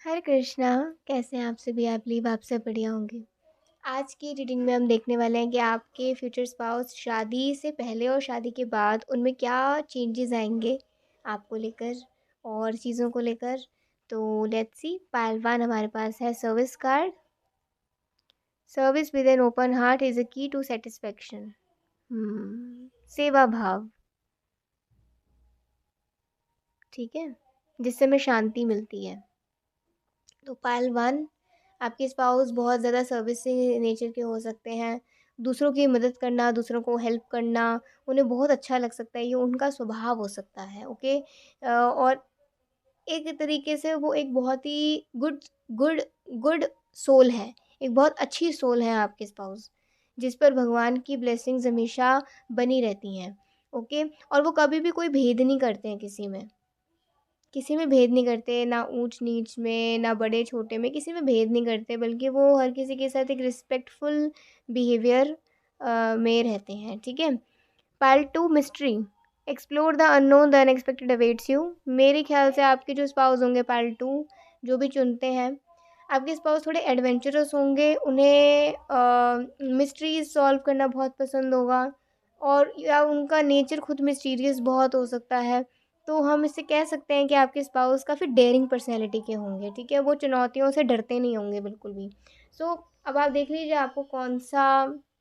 हरे कृष्णा। कैसे हैं आप सभी? आई बिलीव आप सब बढ़िया होंगे। आज की रीडिंग में हम देखने वाले हैं कि आपके फ्यूचर स्पाउस शादी से पहले और शादी के बाद उनमें क्या चेंजेस आएंगे आपको लेकर और चीज़ों को लेकर। तो लेट्स सी। पाइल वन हमारे पास है service card. Service with an open heart is a की टू सेटिस्फैक्शन। सेवा भाव, ठीक है, जिससे हमें शांति मिलती है। तो पाइल वन, आपके स्पाउस बहुत ज़्यादा सर्विसिंग नेचर के हो सकते हैं। दूसरों की मदद करना, दूसरों को हेल्प करना उन्हें बहुत अच्छा लग सकता है, ये उनका स्वभाव हो सकता है। ओके। और एक तरीके से वो एक बहुत ही गुड गुड गुड सोल है, एक बहुत अच्छी सोल है आपके स्पाउस, जिस पर भगवान की ब्लेसिंग्स हमेशा बनी रहती हैं। ओके। और वो कभी भी कोई भेद नहीं करते हैं किसी में भेद नहीं करते, ना ऊंच नीच में, ना बड़े छोटे में, किसी में भेद नहीं करते, बल्कि वो हर किसी के साथ एक रिस्पेक्टफुल बिहेवियर में रहते हैं। ठीक है। Part two, mystery. Explore the unknown, the unexpected awaits you. मेरे ख्याल से आपके जो स्पाउस होंगे पार्ट टू जो भी चुनते हैं, आपके स्पाउस थोड़े एडवेंचरस होंगे, उन्हें मिस्ट्रीज सॉल्व करना बहुत पसंद होगा, और या उनका नेचर खुद मिस्टीरियस बहुत हो सकता है। तो हम इससे कह सकते हैं कि आपके स्पाउस काफ़ी डेयरिंग पर्सनैलिटी के होंगे। ठीक है, वो चुनौतियों से डरते नहीं होंगे बिल्कुल भी। सो अब आप देख लीजिए आपको कौन सा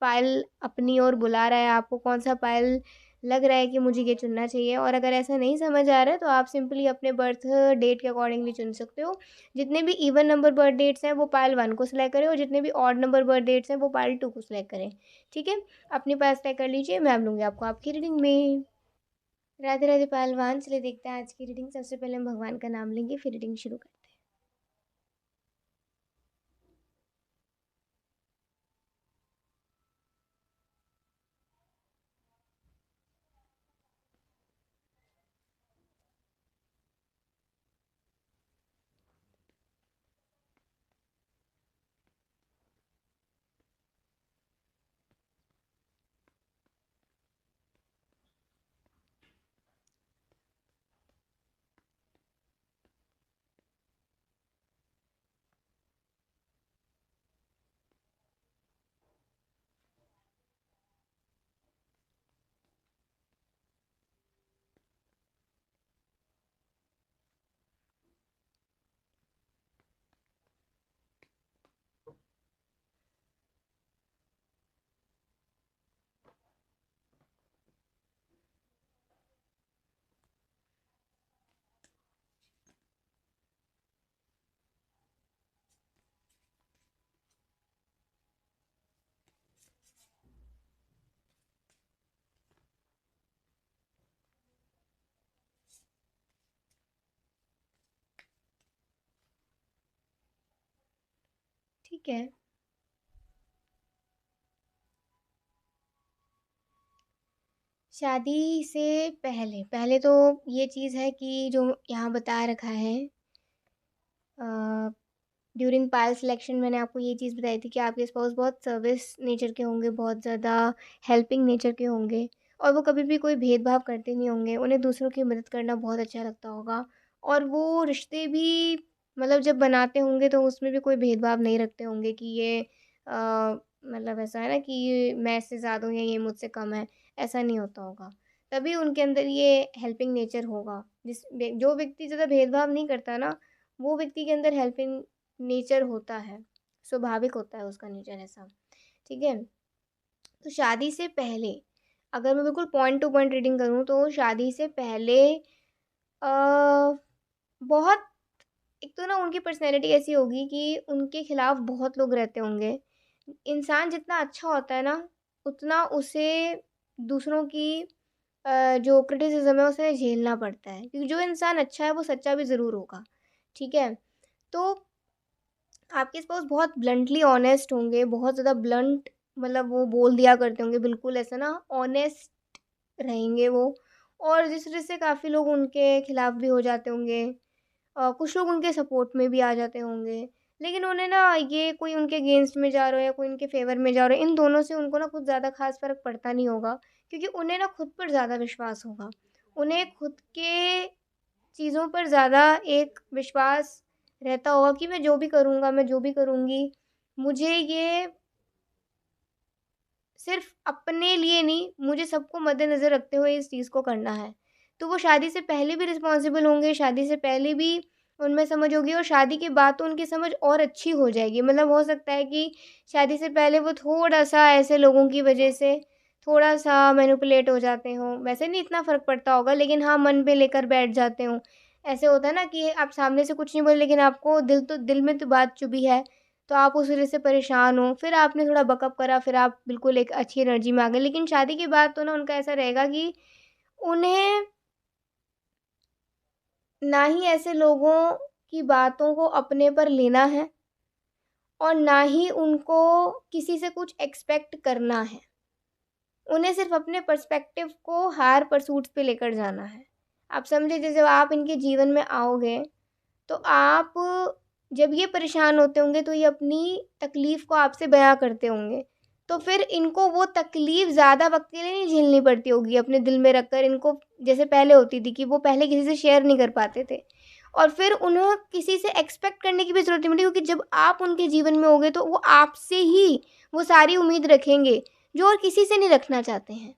पायल अपनी ओर बुला रहा है, आपको कौन सा पायल लग रहा है कि मुझे ये चुनना चाहिए। और अगर ऐसा नहीं समझ आ रहा है तो आप सिंपली अपने बर्थ डेट के अकॉर्डिंगली चुन सकते हो। जितने भी इवन नंबर बर्थ डेट्स हैं वो पायल वन को सिलेक्ट करें, और जितने भी ऑड नंबर बर्थ डेट्स हैं वो पायल टू को सिलेक्ट करें। ठीक है, अपने पास तय कर लीजिए, मैं अब लूँगी आपको आपकी रीडिंग में। राधे राधे पहलवान। चलिए देखते हैं आज की रीडिंग। सबसे पहले हम भगवान का नाम लेंगे, फिर रीडिंग शुरू करते हैं। ठीक है। शादी से पहले पहले तो ये चीज़ है कि जो यहाँ बता रखा है, ड्यूरिंग पायल सिलेक्शन मैंने आपको ये चीज़ बताई थी कि आपके स्पाउस बहुत सर्विस नेचर के होंगे, बहुत ज़्यादा हेल्पिंग नेचर के होंगे, और वो कभी भी कोई भेदभाव करते नहीं होंगे। उन्हें दूसरों की मदद करना बहुत अच्छा लगता होगा, और वो रिश्ते भी मतलब जब बनाते होंगे तो उसमें भी कोई भेदभाव नहीं रखते होंगे कि ये मतलब ऐसा है ना कि मैं इससे ज़्यादा हूँ या ये मुझसे कम है, ऐसा नहीं होता होगा। तभी उनके अंदर ये हेल्पिंग नेचर होगा। जो व्यक्ति ज़्यादा भेदभाव नहीं करता ना, वो व्यक्ति के अंदर हेल्पिंग नेचर होता है, स्वाभाविक होता है उसका नेचर ऐसा। ठीक है। तो शादी से पहले अगर मैं बिल्कुल पॉइंट टू पॉइंट रीडिंग करूँ तो शादी से पहले अ, बहुत, एक तो ना उनकी पर्सनैलिटी ऐसी होगी कि उनके खिलाफ बहुत लोग रहते होंगे। इंसान जितना अच्छा होता है ना, उतना उसे दूसरों की जो क्रिटिसिज्म है उसे झेलना पड़ता है, क्योंकि जो इंसान अच्छा है वो सच्चा भी ज़रूर होगा। ठीक है। तो आपके स्पाउस बहुत ब्लंटली ऑनेस्ट होंगे, बहुत ज़्यादा ब्लंट, मतलब वो बोल दिया करते होंगे, बिल्कुल ऐसा ना ऑनेस्ट रहेंगे वो। और जिस वजह से काफ़ी लोग उनके खिलाफ भी हो जाते होंगे, कुछ लोग उनके सपोर्ट में भी आ जाते होंगे। लेकिन उन्हें ना ये कोई उनके अगेंस्ट में जा रहा हो या कोई उनके फेवर में जा रहा हो, इन दोनों से उनको ना कुछ ज़्यादा खास फ़र्क पड़ता नहीं होगा, क्योंकि उन्हें ना खुद पर ज़्यादा विश्वास होगा। उन्हें खुद के चीज़ों पर ज़्यादा एक विश्वास रहता होगा कि मैं जो भी करूँगा, मैं जो भी करूँगी, मुझे ये सिर्फ़ अपने लिए नहीं, मुझे सबको मद्देनज़र रखते हुए इस चीज़ को करना है। तो वो शादी से पहले भी रिस्पॉन्सिबल होंगे, शादी से पहले भी उनमें समझ होगी और शादी के बाद तो उनकी समझ और अच्छी हो जाएगी। मतलब हो सकता है कि शादी से पहले वो थोड़ा-सा ऐसे लोगों की वजह से थोड़ा-सा मैनिपुलेट हो जाते हों। वैसे नहीं इतना फ़र्क पड़ता होगा, लेकिन हाँ, मन पे लेकर बैठ जाते हों। ऐसे होता है ना कि आप सामने से कुछ नहीं बोले, लेकिन आपको दिल में तो बात चुभी है। तो आप उस वज़ह से परेशान हो, फिर आपने थोड़ा बकअप करा, फिर आप बिल्कुल एक अच्छी एनर्जी में आ गए। लेकिन शादी के बाद तो ना उनका ऐसा रहेगा कि उन्हें ना ही ऐसे लोगों की बातों को अपने पर लेना है और ना ही उनको किसी से कुछ एक्सपेक्ट करना है। उन्हें सिर्फ़ अपने पर्सपेक्टिव को हायर परसूट्स पे लेकर जाना है। आप समझे, जैसे जब आप इनके जीवन में आओगे, तो आप जब ये परेशान होते होंगे तो ये अपनी तकलीफ़ को आपसे बयाँ करते होंगे। तो फिर इनको वो तकलीफ़ ज़्यादा वक़्त के लिए नहीं झेलनी पड़ती होगी अपने दिल में रखकर, इनको जैसे पहले होती थी कि वो पहले किसी से शेयर नहीं कर पाते थे। और फिर उन्हें किसी से एक्सपेक्ट करने की भी ज़रूरत नहीं पड़ती, क्योंकि जब आप उनके जीवन में होगे तो वो आपसे ही वो सारी उम्मीद रखेंगे, जो और किसी से नहीं रखना चाहते हैं।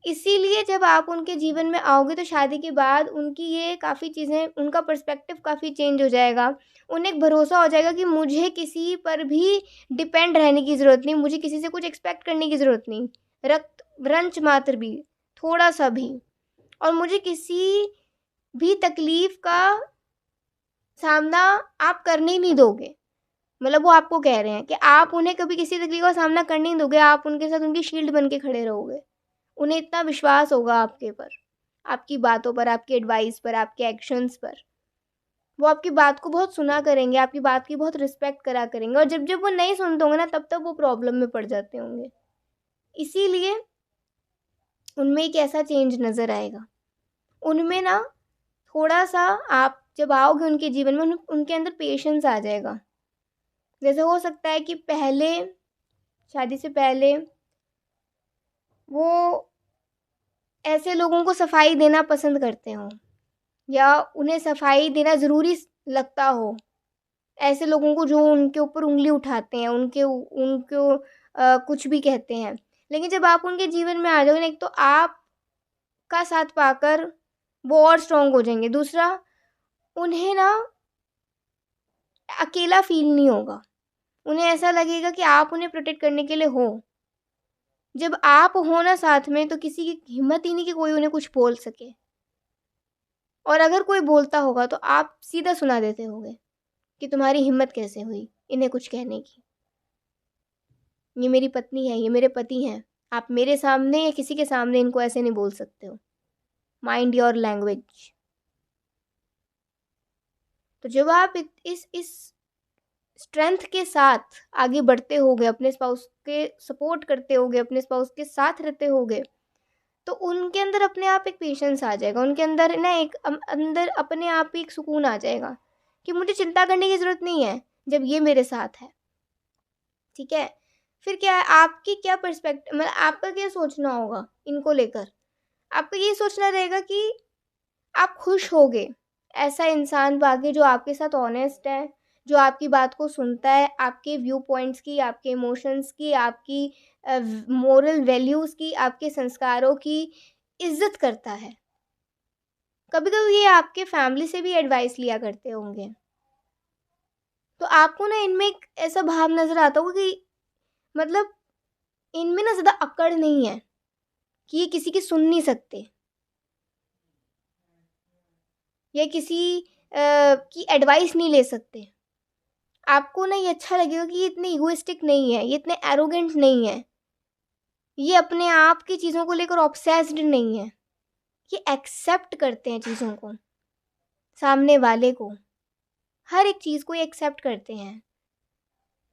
इसीलिए जब आप उनके जीवन में आओगे तो शादी के बाद उनकी ये काफ़ी चीज़ें, उनका पर्सपेक्टिव काफ़ी चेंज हो जाएगा। उन्हें एक भरोसा हो जाएगा कि मुझे किसी पर भी डिपेंड रहने की ज़रूरत नहीं, मुझे किसी से कुछ एक्सपेक्ट करने की ज़रूरत नहीं, रक्त रंच मात्र भी, थोड़ा-सा भी। और मुझे किसी भी तकलीफ़ का सामना आप करने ही नहीं दोगे। मतलब वो आपको कह रहे हैं कि आप उन्हें कभी किसी तकलीफ़ का सामना करने नहीं दोगे, आप उनके साथ उनकी शील्ड बन के खड़े रहोगे। उन्हें इतना विश्वास होगा आपके पर, आपकी बातों पर, आपकी एडवाइस पर, आपके एक्शंस पर। वो आपकी बात को बहुत सुना करेंगे, आपकी बात की बहुत रिस्पेक्ट करा करेंगे, और जब-जब वो नहीं सुनते होंगे ना, तब-तब वो प्रॉब्लम में पड़ जाते होंगे। इसीलिए उनमें एक ऐसा चेंज नज़र आएगा। उनमें ना थोड़ा-सा, आप जब आओगे उनके जीवन में, उनके अंदर पेशेंस आ जाएगा। जैसे हो सकता है कि पहले, शादी से पहले वो ऐसे लोगों को सफाई देना पसंद करते हों, या उन्हें सफाई देना ज़रूरी लगता हो। ऐसे लोगों को जो उनके ऊपर उँगली उठाते हैं, उनको कुछ भी कहते हैं। लेकिन जब आप उनके जीवन में आ जाओगे ना, एक तो आपका साथ पाकर वो और स्ट्रॉन्ग हो जाएँगे। दूसरा, उन्हें ना अकेला फ़ील नहीं होगा। उन्हें ऐसा लगेगा कि आप उन्हें प्रोटेक्ट करने के लिए हो। जब आप हो ना साथ में, तो किसी की हिम्मत ही नहीं कि कोई उन्हें कुछ बोल सके। और अगर कोई बोलता होगा तो आप सीधा सुना देते होगे कि तुम्हारी हिम्मत कैसे हुई इन्हें कुछ कहने की। ये मेरी पत्नी है, ये मेरे पति हैं। आप मेरे सामने या किसी के सामने इनको ऐसे नहीं बोल सकते हो। Mind your language. तो जब आप इस स्ट्रेंथ के साथ आगे बढ़ते होगे, अपने स्पाउस के सपोर्ट करते होगे, अपने स्पाउस के साथ रहते होगे, तो उनके अंदर अपने आप एक पेशेंस आ जाएगा। उनके अंदर ना एक अंदर अपने आप ही एक सुकून आ जाएगा कि मुझे चिंता करने की ज़रूरत नहीं है जब ये मेरे साथ है। ठीक है? फिर क्या है, आपकी क्या मतलब आपका क्या सोचना होगा इनको लेकर? आपको ये सोचना रहेगा कि आप खुश होगे ऐसा इंसान पाके जो आपके साथ ऑनेस्ट है, जो आपकी बात को सुनता है, आपके व्यू पॉइंट्स की, आपके इमोशंस की, आपकी मोरल वैल्यूज़ की, आपके संस्कारों की इज़्ज़त करता है। कभी-कभी ये आपके फैमिली से भी एडवाइस लिया करते होंगे। तो आपको ना इनमें एक ऐसा भाव नज़र आता होगा कि मतलब इनमें ना ज़्यादा अकड़ नहीं है कि ये किसी की सुन नहीं सकते, या किसी की एडवाइस नहीं ले सकते। आपको ना ये अच्छा लगेगा कि ये इतने इगोइस्टिक नहीं है, ये इतने एरोगेंट नहीं है, ये अपने आप की चीज़ों को लेकर ऑब्सेस्ड नहीं है। ये एक्सेप्ट करते हैं चीज़ों को, सामने वाले को, हर एक चीज़ को ये एक्सेप्ट करते हैं,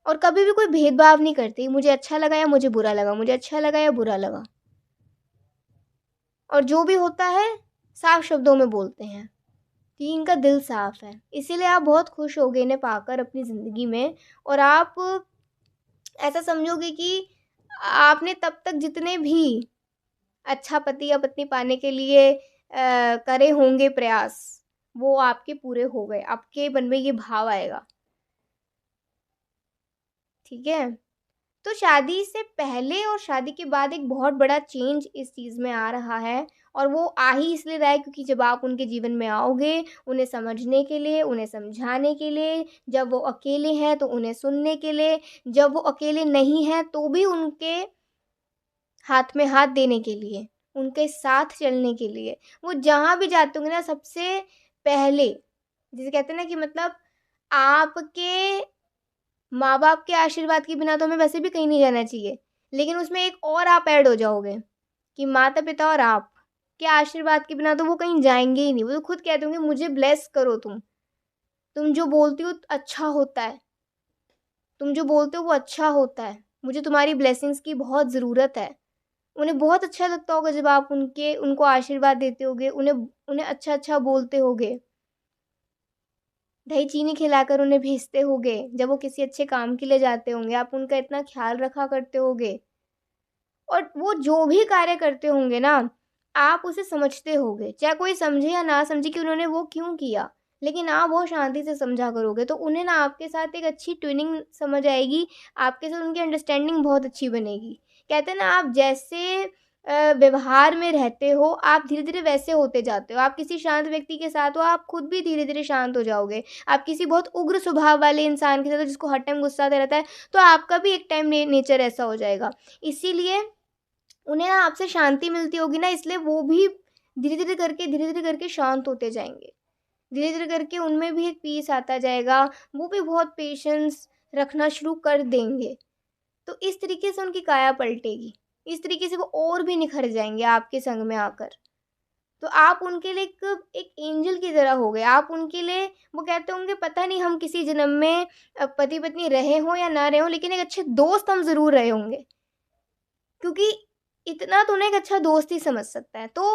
और कभी भी कोई भेदभाव नहीं करते, मुझे अच्छा लगा या मुझे बुरा लगा, मुझे अच्छा लगा या बुरा लगा। और जो भी होता है साफ शब्दों में बोलते हैं कि इनका दिल साफ है। इसीलिए आप बहुत खुश होगे इन्हें पाकर अपनी ज़िंदगी में, और आप ऐसा समझोगे कि आपने तब तक जितने भी अच्छा पति या पत्नी पाने के लिए करे होंगे प्रयास, वो आपके पूरे हो गए, आपके मन में ये भाव आएगा। ठीक है? तो शादी से पहले और शादी के बाद एक बहुत बड़ा चेंज इस चीज़ में आ रहा है, और वो आ ही इसलिए रहा है क्योंकि जब आप उनके जीवन में आओगे, उन्हें समझने के लिए, उन्हें समझाने के लिए, जब वो अकेले हैं तो उन्हें सुनने के लिए, जब वो अकेले नहीं हैं तो भी उनके हाथ में हाथ देने के लिए, उनके साथ चलने के लिए। वो जहाँ भी जाते होंगे ना, सबसे पहले जिसे कहते हैं ना कि मतलब आपके माँ-बाप के आशीर्वाद के बिना तो हमें वैसे भी कहीं नहीं जाना चाहिए। लेकिन उसमें एक और आप ऐड हो जाओगे कि माता-पिता और आप के आशीर्वाद के बिना तो वो कहीं जाएँगे ही नहीं। वो तो खुद कहते होंगे मुझे ब्लेस करो तुम। तुम जो बोलती हो अच्छा होता है। तुम जो बोलते हो वो अच्छा होता है। मुझे तुम्हारी ब्लेसिंग्स की बहुत ज़रूरत है। उन्हें बहुत अच्छा लगता होगा जब आप उनको आशीर्वाद देते होगे, उन्हें उन्हें अच्छा-अच्छा बोलते होगे। दही-चीनी खिलाकर उन्हें भेजते होगे, जब वो किसी अच्छे काम के लिए जाते होंगे, आप उनका इतना ख़्याल रखा करते होगे। और वो जो भी कार्य करते होंगे ना, आप उसे समझते होगे, चाहे कोई समझे या ना समझे कि उन्होंने वो क्यों किया, लेकिन आप बहुत शांति से समझा करोगे, तो उन्हें ना आपके साथ एक अच्छी ट्विनिंग समझ आएगी, आपके साथ उनकी अंडरस्टैंडिंग बहुत अच्छी बनेगी। कहते हैं ना, आप जैसे व्यवहार में रहते हो, आप धीरे-धीरे वैसे होते जाते हो। आप किसी शांत व्यक्ति के साथ हो, आप खुद भी धीरे-धीरे शांत हो जाओगे। आप किसी बहुत उग्र स्वभाव वाले इंसान के साथ हो, जिसको हर टाइम गुस्सा आता रहता है, तो आपका भी एक टाइम नेचर ऐसा हो जाएगा। इसीलिए उन्हें ना आपसे शांति मिलती होगी ना, इसलिए वो भी धीरे-धीरे करके शांत होते जाएँगे। धीरे-धीरे करके उनमें भी एक पीस आता जाएगा, वो भी बहुत पेशेंस रखना शुरू कर देंगे। तो इस तरीके से उनकी काया पलटेगी। इस तरीके से वो और भी निखर जाएँगे आपके संग में आकर। तो आप उनके लिए एक एंजेल की तरह हो गए। आप उनके लिए, वो कहते होंगे पता नहीं हम किसी जन्म में पति-पत्नी रहे हों या ना रहे हों, लेकिन एक अच्छे दोस्त हम ज़रूर रहे होंगे। क्योंकि इतना तो ना एक अच्छा दोस्त ही समझ सकता है। तो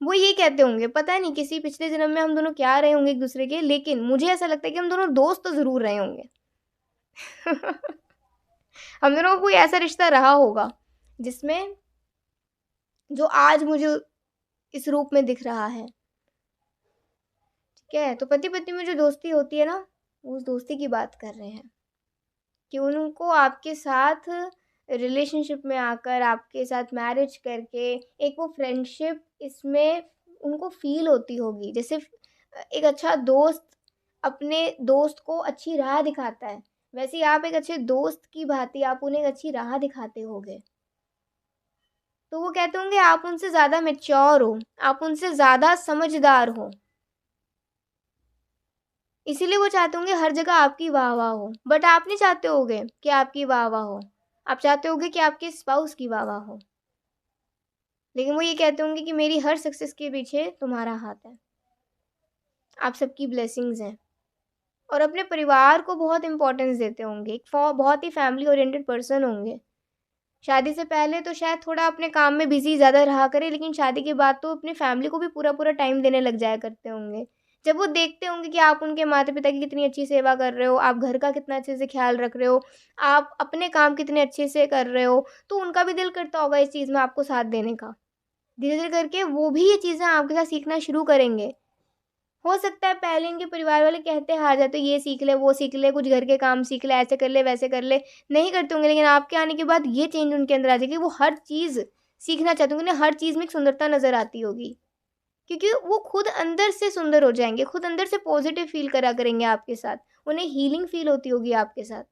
वो ये कहते होंगे, पता नहीं किसी पिछले जन्म में हम दोनों क्या रहे होंगे एक-दूसरे के, लेकिन मुझे ऐसा लगता है कि हम दोनों दोस्त तो ज़रूर रहे होंगे। हम दोनों का कोई ऐसा रिश्ता रहा होगा, जिसमें जो आज मुझे इस रूप में दिख रहा है। ठीक है? तो पति-पत्नी में जो दोस्ती होती है ना, उस दोस्ती की बात कर रहे हैं। कि उनको आपके साथ रिलेशनशिप में आकर, आपके साथ मैरिज करके, एक वो फ्रेंडशिप इसमें उनको फ़ील होती होगी। जैसे एक अच्छा दोस्त अपने दोस्त को अच्छी राह दिखाता है, वैसे ही आप एक अच्छे दोस्त की भाँति आप उन्हें एक अच्छी राह दिखाते होगे। तो वो कहते होंगे आप उनसे ज़्यादा मैच्योर हो, आप उनसे ज़्यादा समझदार हो। इसीलिए वो चाहते होंगे हर जगह आपकी वाह-वाह हो। बट आप नहीं चाहते होगे कि आपकी वाह-वाह हो। आप चाहते होगे कि आपके स्पाउस की वाह-वाह हो। लेकिन वो ये कहते होंगे कि मेरी हर सक्सेस के पीछे तुम्हारा हाथ है। आप सबकी ब्लेसिंग्स हैं। और अपने परिवार को बहुत इम्पोर्टेंस देते होंगे। एक बहुत ही फैमिली ओरिएंटेड पर्सन होंगे। शादी से पहले तो शायद थोड़ा अपने काम में बिज़ी ज़्यादा रहा करें, लेकिन शादी के बाद तो अपनी फैमिली को भी पूरा-पूरा टाइम देने लग जाया करते होंगे। जब वो देखते होंगे कि आप उनके माता-पिता की कितनी अच्छी सेवा कर रहे हो, आप घर का कितना अच्छे से ख़्याल रख रहे हो, आप अपने काम कितने अच्छे से कर रहे हो, तो उनका भी दिल करता होगा इस चीज़ में आपको साथ देने का। धीरे-धीरे करके वो भी ये चीज़ें आपके साथ सीखना शुरू करेंगे। हो सकता है पहले इनके परिवार वाले कहते आ जाते, ये सीख ले, वो सीख ले, कुछ घर के काम सीख ले, ऐसे कर ले, वैसे कर ले। नहीं करते होंगे, लेकिन आपके आने के बाद ये चेंज उनके अंदर आ जाएगी, वो हर चीज़ सीखना चाहते होंगे, उन्हें हर चीज़ में एक सुंदरता नज़र आती होगी। क्योंकि वो खुद अंदर से सुंदर हो जाएँगे, खुद अंदर से पॉज़िटिव फ़ील करा करेंगे आपके साथ। उन्हें हीलिंग फ़ील होती होगी आपके साथ।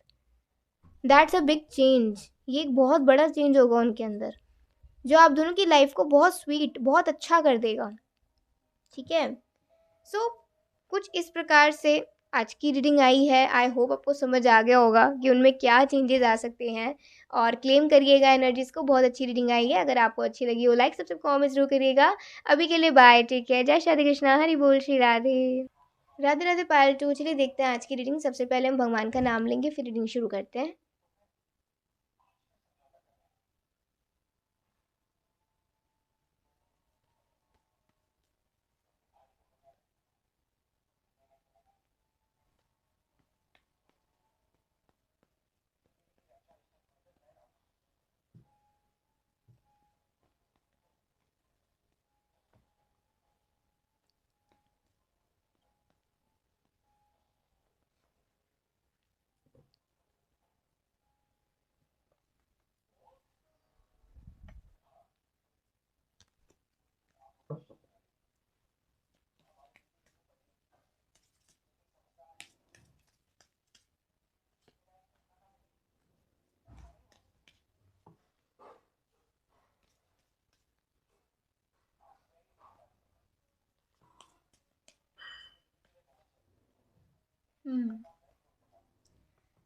That's a big change. ये एक बहुत बड़ा चेंज होगा उनके अंदर, जो आप दोनों की लाइफ़ को बहुत स्वीट, बहुत अच्छा कर देगा। ठीक है? सो कुछ इस प्रकार से आज की रीडिंग आई है। आई होप आपको समझ आ गया होगा कि उनमें क्या चेंजेस आ सकते हैं, और क्लेम करिएगा एनर्जीज़ को। बहुत अच्छी रीडिंग आई है। अगर आपको अच्छी लगी हो, लाइक सब्सक्राइब कमेंट ज़रूर करिएगा। अभी के लिए बाय, टेक केयर, जय श्री कृष्णा, हरि बोल, श्री राधे। राधे राधे पायल टू। चलिए देखते हैं आज की रीडिंग। सबसे पहले हम भगवान का नाम लेंगे, फिर रीडिंग शुरू करते हैं।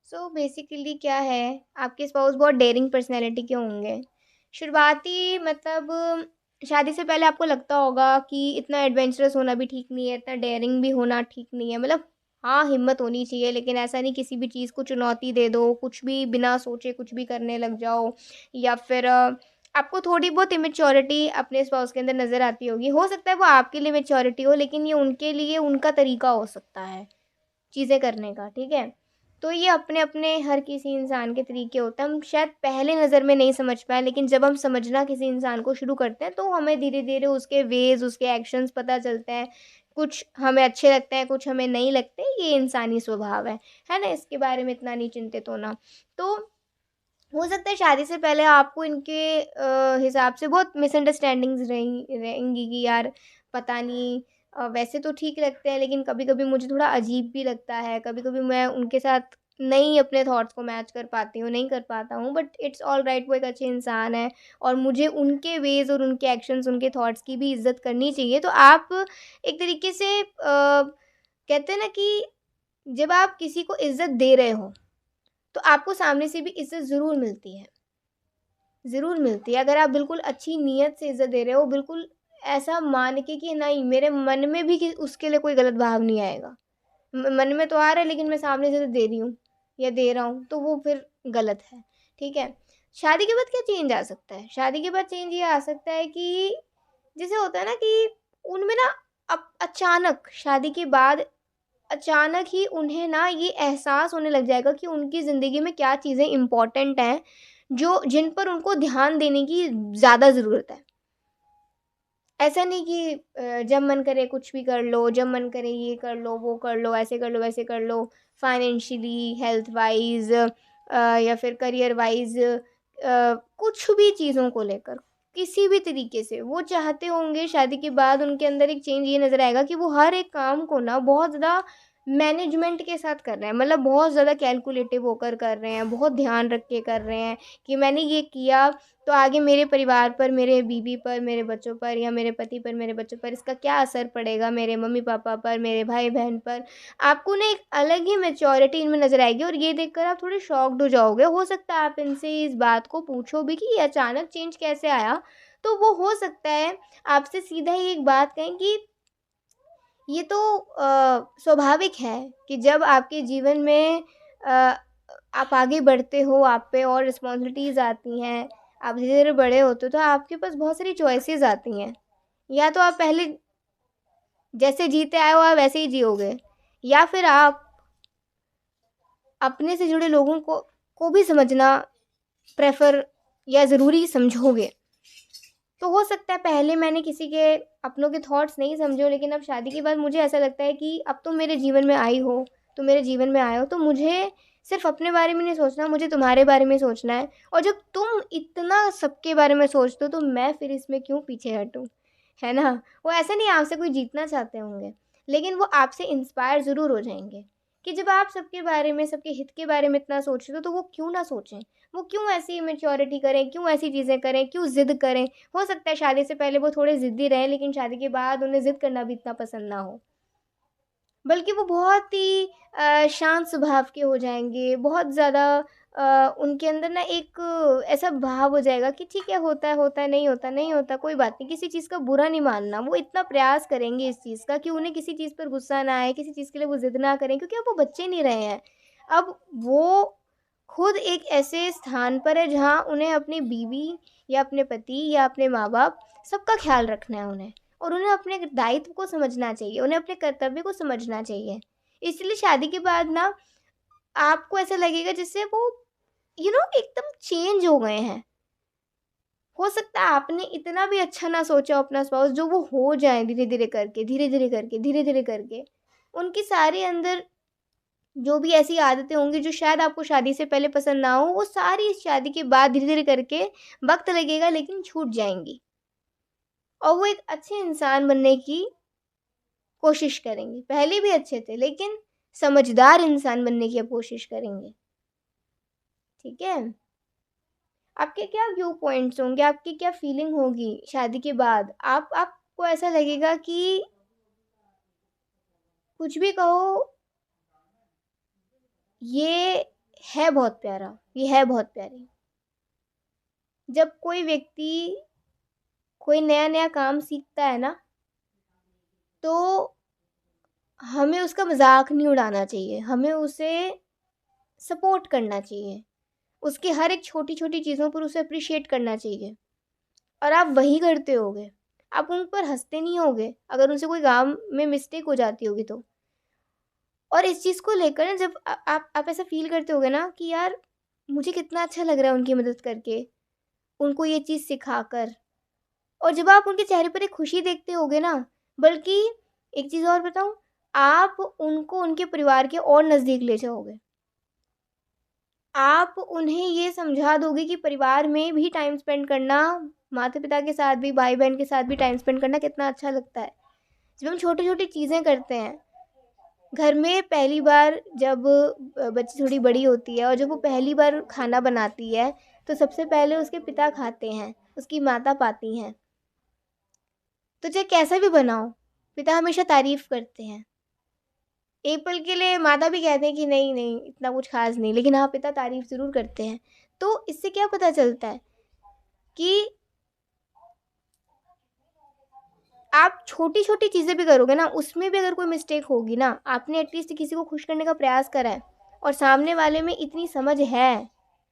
सो बेसिकली क्या है, आपके स्पाउस बहुत डेयरिंग पर्सनैलिटी के होंगे। शुरुआती मतलब शादी से पहले आपको लगता होगा कि इतना एडवेंचरस होना भी ठीक नहीं है, इतना डेयरिंग भी होना ठीक नहीं है। मतलब हाँ, हिम्मत होनी चाहिए, लेकिन ऐसा नहीं किसी भी चीज़ को चुनौती दे दो, कुछ भी बिना सोचे कुछ भी करने लग जाओ। या फिर आपको थोड़ी बहुत इमेच्योरिटी अपने स्पाउस के अंदर नज़र आती होगी। हो सकता है वो आपके लिए मैच्योरिटी हो, लेकिन ये उनके लिए उनका तरीका हो सकता है चीज़ें करने का, ठीक है? तो ये अपने-अपने हर किसी इंसान के तरीके होते हैं। हम शायद पहले नज़र में नहीं समझ पाएँ, लेकिन जब हम समझना किसी इंसान को शुरू करते हैं, तो हमें धीरे-धीरे उसके वेज़, उसके एक्शंस पता चलते हैं। कुछ हमें अच्छे लगते हैं, कुछ हमें नहीं लगते, ये इंसानी स्वभाव है ना? इसके बारे में इतना नहीं चिंतित होना। तो हो सकता है शादी से पहले आपको इनके हिसाब से बहुत मिसअंडरस्टैंडिंग्स रहेंगी कि यार पता नहीं, वैसे तो ठीक लगते हैं, लेकिन कभी-कभी मुझे थोड़ा अजीब भी लगता है। कभी-कभी मैं उनके साथ नहीं अपने थॉट्स को मैच कर पाती हूँ, नहीं कर पाता हूँ, बट इट्स ऑलराइट, वो एक अच्छे इंसान हैं और मुझे उनके वेज़ और उनके एक्शंस, उनके थॉट्स की भी इज़्ज़त करनी चाहिए। तो आप एक तरीके से कहते हैं ना कि जब आप किसी को इज़्ज़त दे रहे हो, तो आपको सामने से भी इज़्ज़त ज़रूर मिलती है। ज़रूर मिलती है। अगर आप बिल्कुल अच्छी नीयत से इज़्ज़त दे रहे हो, बिल्कुल ऐसा मान के कि नहीं, मेरे मन में भी कि उसके लिए कोई गलत भाव नहीं आएगा। मन में तो आ रहा है, लेकिन मैं सामने से तो दे रही हूँ या दे रहा हूँ, तो वो फिर गलत है, ठीक है? शादी के बाद क्या चेंज आ सकता है? शादी के बाद चेंज ये आ सकता है कि जैसे होता है ना कि उनमें ना अचानक शादी के बाद अचानक ही उन्हें ना ये एहसास होने लग जाएगा कि उनकी ज़िंदगी में क्या चीज़ें इम्पोर्टेंट हैं, जो जिन पर उनको ध्यान देने की ज़्यादा ज़रूरत है। ऐसा नहीं कि जब मन करे कुछ भी कर लो, जब मन करे ये कर लो, वो कर लो, ऐसे कर लो, वैसे कर लो, फाइनेंशियली, हेल्थ वाइज़ या फिर करियर वाइज़, कुछ भी चीज़ों को लेकर, किसी भी तरीके से वो चाहते होंगे शादी के बाद उनके अंदर एक चेंज ये नज़र आएगा कि वो हर एक काम को ना बहुत ज़्यादा मैनेजमेंट के साथ कर रहे हैं। मतलब बहुत ज़्यादा कैलकुलेटिव होकर कर रहे हैं, बहुत ध्यान रख के कर रहे हैं कि मैंने ये किया तो आगे मेरे परिवार पर, मेरे बीवी पर, मेरे बच्चों पर या मेरे पति पर, मेरे बच्चों पर इसका क्या असर पड़ेगा, मेरे मम्मी-पापा पर, मेरे भाई-बहन पर। आपको ना एक अलग ही मैच्योरिटी इनमें नज़र आएगी और ये देखकर आप थोड़े शॉक्ड हो जाओगे। हो सकता है आप इनसे इस बात को पूछो भी कि ये अचानक चेंज कैसे आया? तो वो हो सकता है आपसे सीधा ही एक बात कहें कि ये तो स्वाभाविक है कि जब आपके जीवन में आप आगे बढ़ते हो, आप पे और रिस्पॉन्सिबिलिटीज़ आती हैं, आप धीरे-धीरे बड़े होते हो, तो आपके पास बहुत सारी चॉइसेस आती हैं। या तो आप पहले जैसे जीते आए हो आप वैसे ही जियोगे, या फिर आप अपने से जुड़े लोगों को भी समझना प्रेफ़र या ज़रूरी समझोगे। तो हो सकता है पहले मैंने किसी के अपनों के थॉट्स नहीं समझे हो, लेकिन अब शादी के बाद मुझे ऐसा लगता है कि अब तुम मेरे जीवन में आई हो, तुम मेरे जीवन में आए हो, तो मुझे सिर्फ़ अपने बारे में नहीं सोचना, मुझे तुम्हारे बारे में सोचना है। और जब तुम इतना सबके बारे में सोचते हो, तो मैं फिर इसमें क्यों पीछे हटूँ, है ना? वो ऐसा नहीं आपसे कोई जीतना चाहते होंगे, लेकिन वो आपसे इंस्पायर ज़रूर हो जाएँगे कि जब आप सबके बारे में, सबके हित के बारे में इतना सोच रहे हो, तो वो क्यों ना सोचें? वो क्यों ऐसी इमैच्योरिटी करें, क्यों ऐसी चीज़ें करें, क्यों ज़िद करें? हो सकता है शादी से पहले वो थोड़े ज़िद्दी रहें, लेकिन शादी के बाद उन्हें ज़िद करना भी इतना पसंद ना हो। बल्कि वो बहुत ही शांत स्वभाव के हो जाएँगे, बहुत ज़्यादा उनके अंदर ना एक ऐसा भाव हो जाएगा कि ठीक है, होता है, नहीं होता, नहीं होता, कोई बात नहीं, किसी चीज़ का बुरा नहीं मानना। वो इतना प्रयास करेंगे इस चीज़ का कि उन्हें किसी चीज़ पर गुस्सा ना आए, किसी चीज़ के लिए वो ज़िद ना करें, क्योंकि अब वो बच्चे नहीं रहे हैं। अब वो खुद एक ऐसे स्थान पर है जहाँ उन्हें अपनी बीवी या अपने पति या अपने माँ-बाप सबका ख़्याल रखना है उन्हें। और उन्हें अपने दायित्व को समझना चाहिए, उन्हें अपने कर्तव्य को समझना चाहिए। इसलिए शादी के बाद ना आपको ऐसा लगेगा जैसे वो एकदम चेंज हो गए हैं। हो सकता है आपने इतना भी अच्छा ना सोचा हो अपना स्पाउस, जो वो हो जाएँ धीरे-धीरे करके, धीरे-धीरे करके, धीरे-धीरे करके। उनकी सारी अंदर जो भी ऐसी आदतें होंगी जो शायद आपको शादी से पहले पसंद ना हो, वो सारी शादी के बाद धीरे-धीरे करके वक़्त लगेगा लेकिन छूट जाएँगी। और वो एक अच्छे इंसान बनने की कोशिश करेंगे। पहले भी अच्छे थे, लेकिन समझदार इंसान बनने की अब कोशिश करेंगे। ठीक है? आपके क्या व्यू पॉइंट्स होंगे? आपकी क्या फीलिंग होगी शादी के बाद? आपको ऐसा लगेगा कि कुछ भी कहो, ये है बहुत प्यारा, ये है बहुत प्यारी। जब कोई व्यक्ति कोई नया-नया काम सीखता है ना, तो हमें उसका मज़ाक नहीं उड़ाना चाहिए, हमें उसे सपोर्ट करना चाहिए। उसकी हर एक छोटी-छोटी चीज़ों पर उसे एप्रिशिएट करना चाहिए। और आप वही करते होगे, आप उन पर हँसते नहीं होगे, अगर उनसे कोई काम में मिस्टेक हो जाती होगी तो। और इस चीज़ को लेकर ना जब आप ऐसा फ़ील करते होगे ना कि यार मुझे कितना अच्छा लग रहा है उनकी मदद करके, उनको ये चीज़ सिखाकर। और जब आप उनके चेहरे पर एक खुशी देखते होगे ना, बल्कि एक चीज़ और बताऊँ, आप उनको उनके परिवार के और नज़दीक ले जाओगे। आप उन्हें ये समझा दोगे कि परिवार में भी टाइम स्पेंड करना, माता-पिता के साथ भी, भाई-बहन के साथ भी टाइम स्पेंड करना कितना अच्छा लगता है। जब हम छोटी-छोटी चीज़ें करते हैं, घर में पहली बार जब बच्ची थोड़ी बड़ी होती है और जब वो पहली बार खाना बनाती है, तो सबसे पहले उसके पिता खाते हैं, उसकी माता पाती हैं। तो चाहे कैसा भी बना हो, पिता हमेशा तारीफ़ करते हैं। एक पल के लिए माता भी कहते हैं कि नहीं, नहीं इतना कुछ ख़ास नहीं, लेकिन हाँ, पिता तारीफ़ ज़रूर करते हैं। तो इससे क्या पता चलता है कि आप छोटी-छोटी चीज़ें भी करोगे ना, उसमें भी अगर कोई मिस्टेक होगी ना, आपने एटलीस्ट किसी को खुश करने का प्रयास करा है और सामने वाले में इतनी समझ है,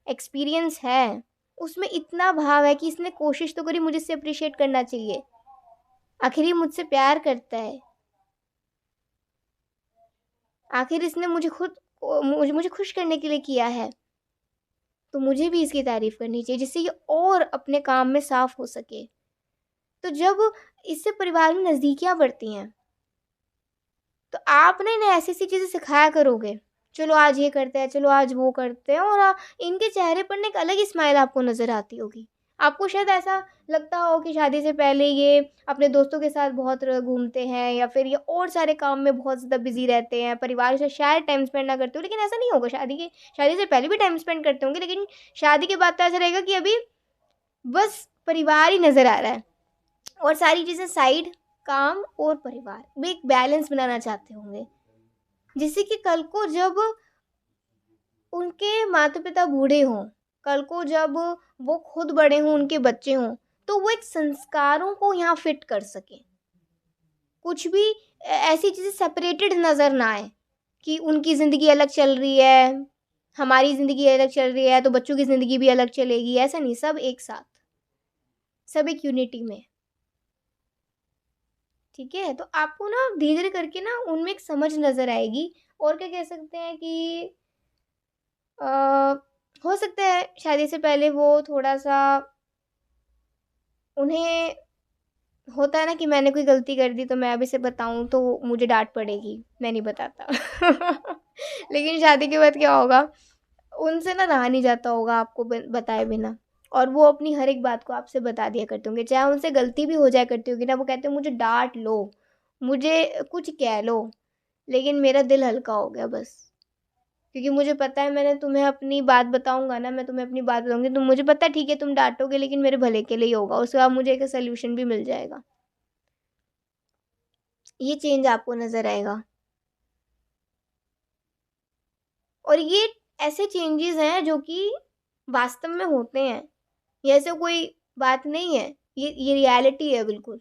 एक्सपीरियंस है, उसमें इतना भाव है कि इसने कोशिश तो करी, मुझे इससे एप्रिशिएट करना चाहिए। आखिर ये मुझसे प्यार करता है, आखिर इसने मुझे मुझे खुश करने के लिए किया है, तो मुझे भी इसकी तारीफ़ करनी चाहिए जिससे ये और अपने काम में साफ़ हो सके। तो जब इससे परिवार में नज़दीकियाँ बढ़ती हैं, तो आप ना इन्हें ऐसी-ऐसी चीज़ें सिखाया करोगे। चलो आज ये करते हैं, चलो आज वो करते हैं और इनके चेहरे पर ना एक अलग ही स्माइल आपको नज़र आती होगी। आपको शायद ऐसा लगता हो कि शादी से पहले ये अपने दोस्तों के साथ बहुत घूमते हैं या फिर ये और सारे काम में बहुत ज़्यादा बिज़ी रहते हैं, परिवार से शायद टाइम स्पेंड ना करते हो, लेकिन ऐसा नहीं होगा। शादी से पहले भी टाइम स्पेंड करते होंगे, लेकिन शादी के बाद तो ऐसा रहेगा कि अभी बस परिवार ही नज़र आ रहा है और सारी चीज़ें साइड, काम और परिवार में एक बैलेंस बनाना चाहते होंगे। जिससे कि कल को जब उनके माता-पिता बूढ़े हों, कल को जब वो खुद बड़े हों, उनके बच्चे हों, तो वो एक संस्कारों को यहाँ फिट कर सकें। कुछ भी ऐसी चीज़ें सेपरेटेड नज़र ना आए कि उनकी ज़िंदगी अलग चल रही है, हमारी ज़िंदगी अलग चल रही है, तो बच्चों की ज़िंदगी भी अलग चलेगी, ऐसा नहीं, सब एक साथ, सब एक यूनिटी में। ठीक है? तो आपको ना धीरे-धीरे करके ना उनमें एक समझ नज़र आएगी और क्या कह सकते हैं कि अ, हो सकता है शादी से पहले वो थोड़ा-सा उन्हें होता है ना कि मैंने कोई गलती कर दी तो मैं अब इसे बताऊँ तो मुझे डाँट पड़ेगी, मैं नहीं बताता। लेकिन शादी के बाद क्या होगा, उनसे ना रहा नहीं जाता होगा आपको बताए बिना और वो अपनी हर एक बात को आपसे बता दिया करते होंगे। चाहे उनसे गलती भी हो जाया करती होगी ना, वो कहते हैं मुझे डाँट लो, मुझे कुछ कह लो, लेकिन मेरा दिल हल्का हो गया बस। क्योंकि मुझे पता है मैंने तुम्हें अपनी बात बताऊँगा ना, मैं तुम्हें अपनी बात बताऊँगी तो मुझे पता है ठीक है तुम डाँटोगे लेकिन मेरे भले के लिए ही होगा, उसके बाद मुझे एक सॉल्यूशन भी मिल जाएगा। ये चेंज आपको नज़र आएगा। और ये ऐसे चेंजेज़ हैं जो कि वास्तव में होते हैं। ये ऐसे कोई बात नहीं है, ये रियलिटी है बिल्कुल,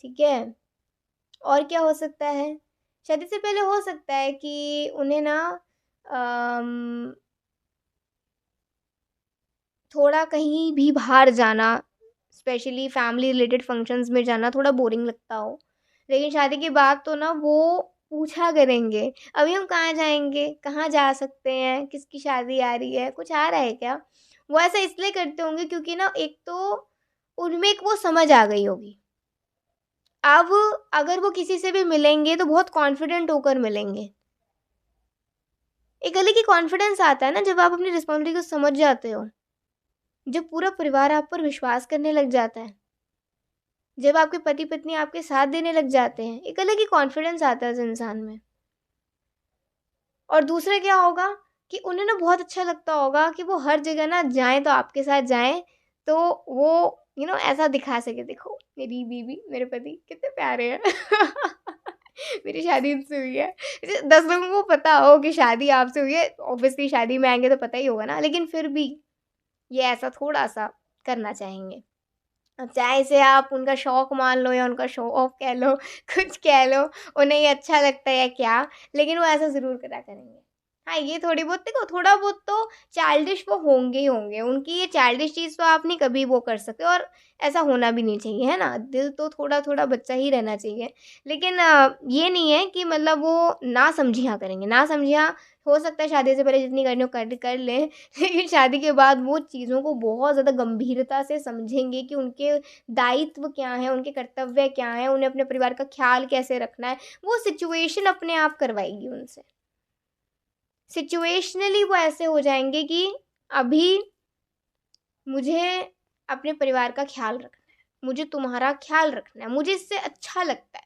ठीक है? और क्या हो सकता है? शादी से पहले हो सकता है कि उन्हें ना अम थोड़ा कहीं भी बाहर जाना, स्पेशली फैमिली रिलेटेड फंक्शंस में जाना थोड़ा बोरिंग लगता हो। लेकिन शादी के बाद तो ना वो पूछा करेंगे, "अभी हम कहाँ जाएँगे? कहाँ जा सकते हैं? किसकी शादी आ रही है? कुछ आ रहा है क्या?" वो ऐसा इसलिए करते होंगे क्योंकि ना एक तो उनमें एक वो समझ आ गई होगी। अब अगर वो किसी से भी मिलेंगे तो बहुत कॉन्फिडेंट होकर मिलेंगे। एक अलग ही कॉन्फिडेंस आता है ना जब आप अपनी रिस्पॉन्सिबिलिटी को समझ जाते हो। जब पूरा परिवार आप पर विश्वास करने लग जाता है, जब आपके पति-पत्नी आपके साथ देने लग जाते हैं, एक अलग ही कॉन्फिडेंस आता है उस इंसान में। और दूसरा क्या होगा कि उन्हें ना बहुत अच्छा लगता होगा कि वो हर जगह ना जाएँ तो आपके साथ जाएँ, तो वो ऐसा दिखा सके देखो मेरी बीवी, मेरे पति कितने प्यारे हैं। मेरी शादी इनसे हुई है। 10 लोगों को पता हो कि शादी आपसे हुई है, ऑब्वियसली शादी में आएँगे तो पता ही होगा ना, लेकिन फिर भी ये ऐसा थोड़ा-सा करना चाहेंगे। अब चाहे इसे आप उनका शौक मान लो या उनका शो ऑफ कह लो, कुछ कह लो, उन्हें ये अच्छा लगता है या क्या, लेकिन वो ऐसा ज़रूर करा करेंगे। हाँ, ये थोड़ी बहुत देखो थोड़ा बहुत तो चाइल्डिश वो होंगे ही होंगे, उनकी ये चाइल्डिश चीज़ तो आप नहीं कभी वो कर सकते और ऐसा होना भी नहीं चाहिए, है ना? दिल तो थोड़ा-थोड़ा बच्चा ही रहना चाहिए। लेकिन ये नहीं है कि मतलब वो नासमझियाँ करेंगे, नासमझियाँ हो सकता है शादी से पहले जितनी करनी हो कर लें, लेकिन शादी के बाद वो चीज़ों को बहुत ज़्यादा गंभीरता से समझेंगे कि उनके दायित्व क्या हैं, उनके कर्तव्य क्या हैं, उन्हें अपने परिवार का ख़्याल कैसे रखना है, वो सिचुएशन अपने आप करवाएगी उनसे। सिचुएशनली वो ऐसे हो जाएँगे कि अभी मुझे अपने परिवार का ख़्याल रखना है, मुझे तुम्हारा ख़्याल रखना है, मुझे इससे अच्छा लगता है।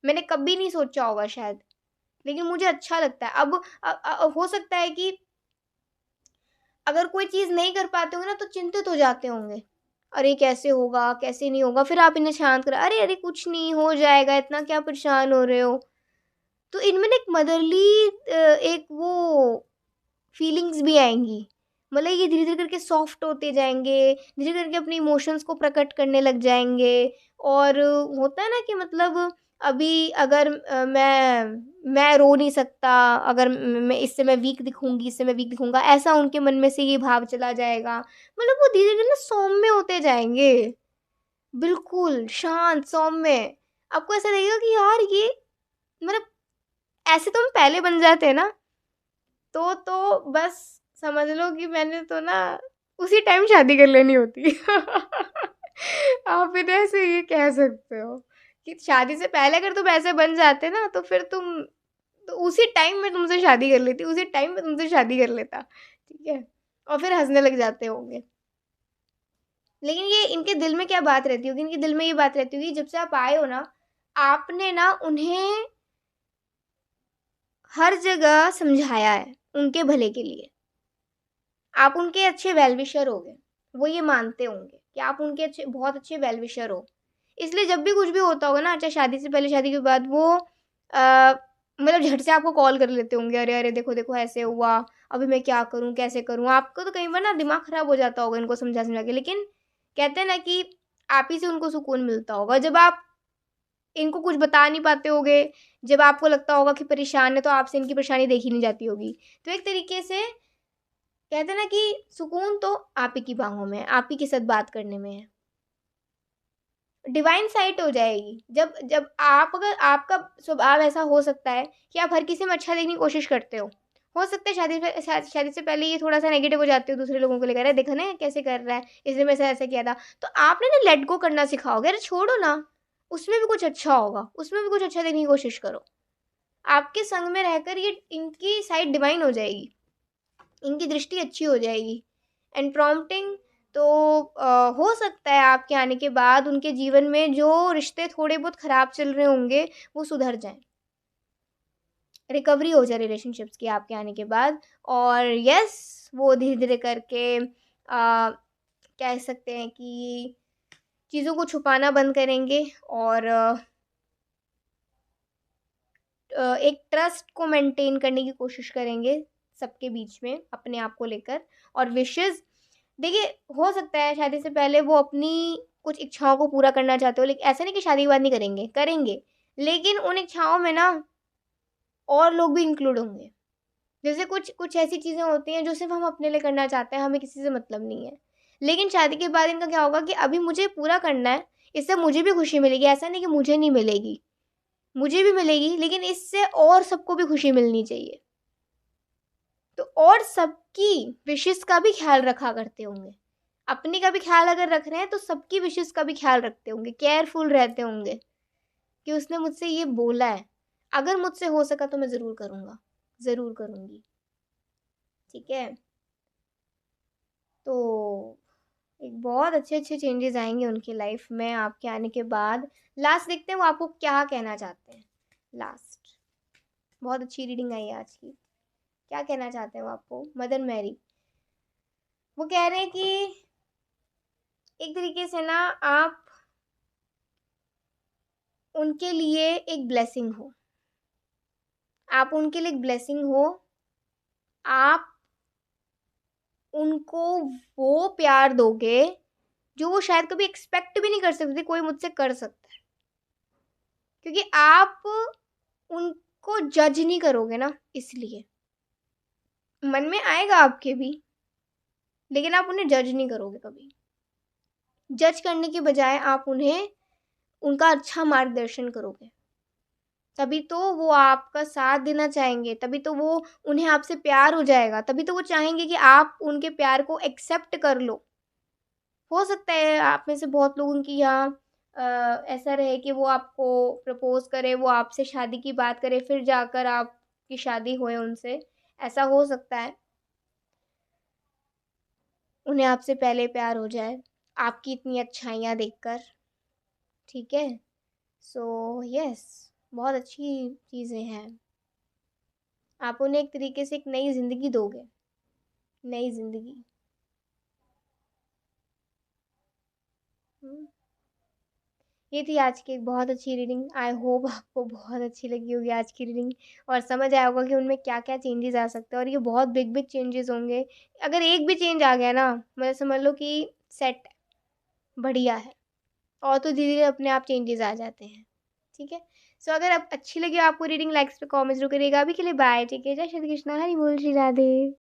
मैंने कभी नहीं सोचा होगा शायद, लेकिन मुझे अच्छा लगता है। अब हो सकता है कि अगर कोई चीज़ नहीं कर पाते होंगे ना तो चिंतित हो जाते होंगे। अरे कैसे होगा, कैसे नहीं होगा? फिर आप इन्हें शांत करा अरे, अरे कुछ नहीं हो जाएगा, इतना क्या परेशान हो रहे हो? तो इनमें ना एक मदरली एक वो फीलिंग्स भी आएँगी। मतलब ये धीरे-धीरे करके सॉफ्ट होते जाएँगे, धीरे करके अपने इमोशंस को प्रकट करने लग जाएँगे और होता है ना कि मतलब अभी अगर मैं रो नहीं सकता, अगर मैं वीक दिखूँगी, इससे मैं वीक दिखूँगा, ऐसा उनके मन में से ये भाव चला जाएगा। मतलब वो धीरे-धीरे ना सौम्य होते जाएँगे, बिल्कुल शांत, सौम्य। आपको ऐसा लगेगा कि यार ये मतलब ऐसे तो हम पहले बन जाते ना तो बस समझ लो कि मैंने तो ना उसी टाइम शादी कर लेनी होती। आप इन्हें ऐसे ये कह सकते हो कि शादी से पहले अगर तुम ऐसे बन जाते ना तो फिर तुम तो उसी टाइम मैं तुमसे शादी कर लेती, उसी टाइम मैं तुमसे शादी कर लेता, ठीक है? और फिर हँसने लग जाते होंगे। लेकिन ये इनके दिल में क्या बात रहती होगी, इनके दिल में ये बात रहती होगी जब से आप आए हो ना, आपने ना उन्हें हर जगह समझाया है, उनके भले के लिए। आप उनके अच्छे वेल विशर होगे। वो ये मानते होंगे कि आप उनके बहुत अच्छे वेल विशर हो। इसलिए जब भी कुछ भी होता होगा ना, चाहे शादी से पहले, शादी के बाद वो मतलब झट से आपको कॉल कर लेते होंगे, "अरे, अरे! देखो, देखो ऐसे हुआ, अभी मैं क्या करूँ, कैसे करूँ?" आपका तो कई बार ना दिमाग खराब हो जाता होगा इनको समझा-समझा के। लेकिन कहते हैं ना कि आप ही से उनको सुकून मिलता होगा। जब आप इनको कुछ बता नहीं पाते होगे, जब आपको लगता होगा कि परेशान है, तो आपसे इनकी परेशानी देखी नहीं जाती होगी। तो एक तरीके से कहते हैं ना कि सुकून तो आप ही की बाहों में है, आप ही के साथ बात करने में है। डिवाइन साइट हो जाएगी। जब जब आप अगर आपका स्वभाव ऐसा हो सकता है कि आप हर किसी में अच्छा देखने की कोशिश करते हो। हो सकता है शादी से पहले ये थोड़ा-सा नेगेटिव हो जाते हो दूसरे लोगों को लेकर, "अरे देखा ना कैसे कर रहा है, इसने मेरे साथ ऐसा किया था।" तो आपने ना लेट गो करना सिखाओगे, "अरे छोड़ो ना, उसमें भी कुछ अच्छा होगा, उसमें भी कुछ अच्छा देखने की कोशिश करो।" आपके संग में रहकर ये इनकी साइट डिवाइन हो जाएगी। इनकी दृष्टि अच्छी हो जाएगी एंड प्रॉम्प्टिंग तो हो सकता है आपके आने के बाद उनके जीवन में जो रिश्ते थोड़े बहुत ख़राब चल रहे होंगे वो सुधर जाएँ। रिकवरी हो जाए रिलेशनशिप्स की आपके आने के बाद और यस वो धीरे-धीरे करके कह सकते हैं कि चीज़ों को छुपाना बंद करेंगे और एक ट्रस्ट को मेंटेन करने की कोशिश करेंगे सबके बीच में अपने आप को लेकर और विशेज़ देखिए हो सकता है शादी से पहले वो अपनी कुछ इच्छाओं को पूरा करना चाहते हो लेकिन ऐसा नहीं कि शादी के बाद नहीं करेंगे, करेंगे। लेकिन उन इच्छाओं में ना और लोग भी इंक्लूड होंगे। जैसे कुछ कुछ ऐसी चीज़ें होती हैं जो सिर्फ़ हम अपने लिए करना चाहते हैं, हमें किसी से मतलब नहीं है। लेकिन शादी के बाद इनका क्या होगा कि अभी मुझे पूरा करना है, इससे मुझे भी खुशी मिलेगी, ऐसा नहीं कि मुझे नहीं मिलेगी। मुझे भी मिलेगी लेकिन इससे और सबको भी खुशी मिलनी चाहिए। तो और सबकी विशेज़ का भी ख़्याल रखा करते होंगे। अपनी का भी ख़्याल अगर रख रहे हैं तो सबकी विशेज़ का भी ख़्याल रखते होंगे, केयरफुल रहते होंगे कि उसने मुझसे ये बोला है, अगर मुझसे हो सका तो मैं ज़रूर करूँगा, ज़रूर करूँगी। ठीक है? तो एक बहुत अच्छे-अच्छे चेंजेज़ आएँगे उनकी लाइफ़ में आपके आने के बाद। लास्ट देखते हैं वो आपको क्या कहना चाहते हैं? लास्ट बहुत अच्छी रीडिंग आई है आज की। क्या कहना चाहते हैं वो आपको? Mother Mary. वो कह रहे हैं कि एक तरीके से ना आप उनके लिए एक ब्लेसिंग हो। आप उनके लिए एक ब्लेसिंग हो। आप उनको वो प्यार दोगे जो वो शायद कभी एक्सपेक्ट भी नहीं कर सकते कोई मुझसे कर सकता है, क्योंकि आप उनको जज नहीं करोगे ना, इसलिए मन में आएगा आपके भी, लेकिन आप उन्हें जज नहीं करोगे कभी। जज करने के बजाय आप उन्हें उनका अच्छा मार्गदर्शन करोगे, तभी तो वो आपका साथ देना चाहेंगे, तभी तो वो उन्हें आपसे प्यार हो जाएगा, तभी तो वो चाहेंगे कि आप उनके प्यार को एक्सेप्ट कर लो। हो सकता है आप में से बहुत लोगों की यहाँ ऐसा रहे कि वो आपको प्रपोज करे, वो आपसे शादी की बात करे, फिर जाकर आपकी शादी होए उनसे, ऐसा हो सकता है। उन्हें आपसे पहले प्यार हो जाए आपकी इतनी अच्छाइयाँ देखकर, ठीक है। सो यस, बहुत अच्छी चीज़ें हैं। आप उन्हें एक तरीके से एक नई ज़िंदगी दोगे, नई ज़िंदगी। हम्म, ये थी आज की एक बहुत अच्छी रीडिंग। आई होप आपको बहुत अच्छी लगी होगी आज की रीडिंग, और समझ आया होगा कि उनमें क्या क्या चेंजेस आ सकते हैं, और ये बहुत बिग बिग चेंजेस होंगे। अगर एक भी चेंज आ गया ना, मतलब समझ लो कि सेट, बढ़िया है। और तो धीरे धीरे अपने आप चेंजेस आ जाते हैं, ठीक है। सो अगर अब अच्छी लगी आपको रीडिंग, लाइक्स पे कॉमेंट्स जरूर करिएगा। अभी के लिए बाय, ठीक है। जय श्री कृष्णा, हरि बोल, श्री राधे।